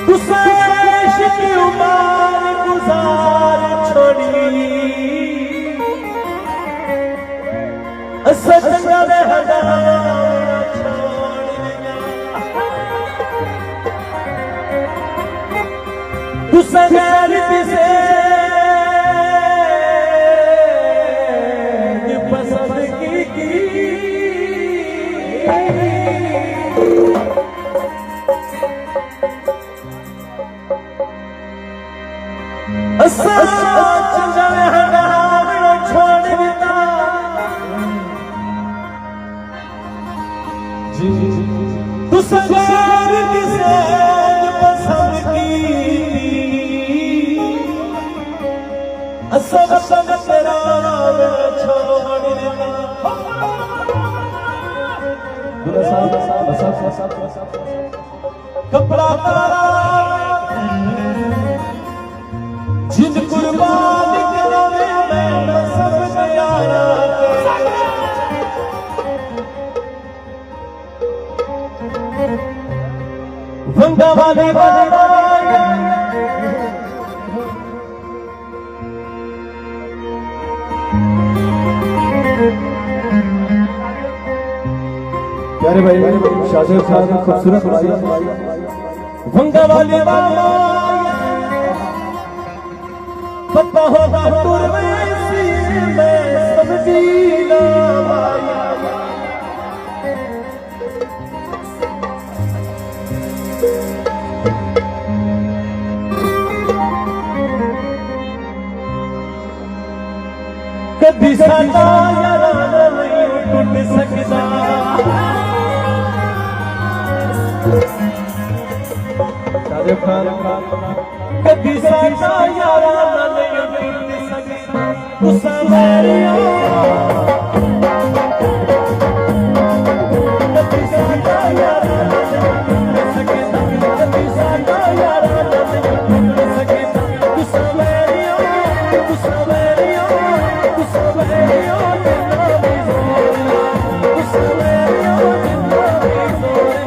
गुसाइश की उम्र गुजार छोड़ी सजना दे हजारा छोड़ तू सगैर से पसंद की छोड़ देता तू सगैर किसे पसंद की सब सब तेरा छोड़ देता कपड़ा जिन कुर्बान करावे मैं सब यारा वंगा वाले प्यारे भाई शाहजेब खान की खूबसूरत वंगा वाले पता होगा तुरवैसी मैं समझी ना कभी साडा यारा नहीं टूट सकता शाहजेब खान कभी साडा यारा नहीं टूट सकता गुस्सा मेरिया कभी साडा यारा नहीं टूट सकता कभी साडा यारा नहीं टूट सकता गुस्सा मेरिया गुस्सा मेरिया गुस्सा मेरिया तेरा भी जोरिया गुस्सा मेरिया तेरा भी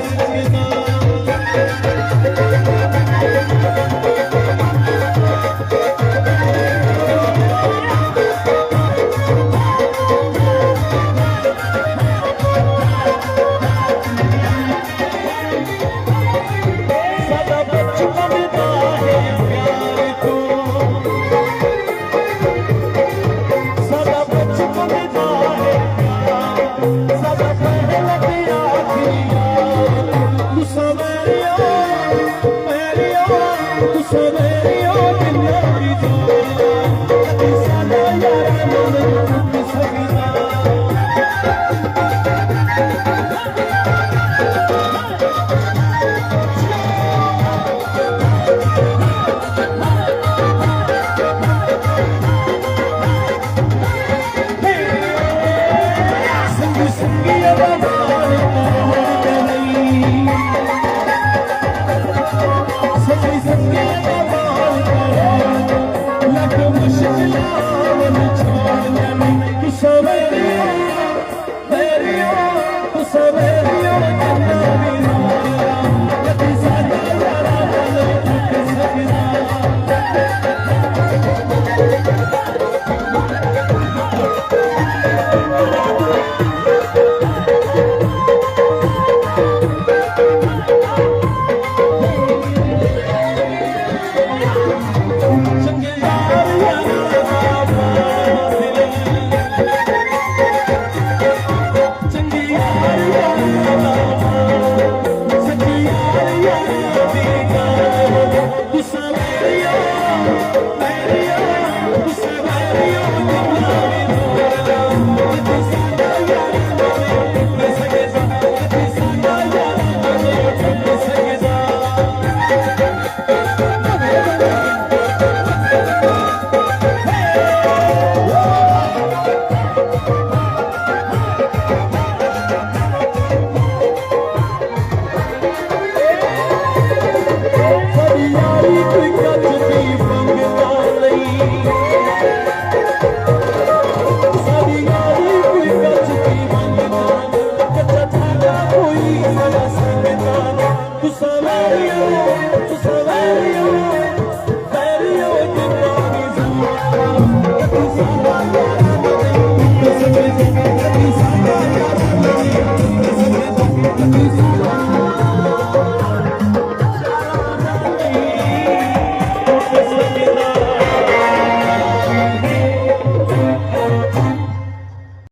जोरिया सदा संगता गुस्सा मेरिया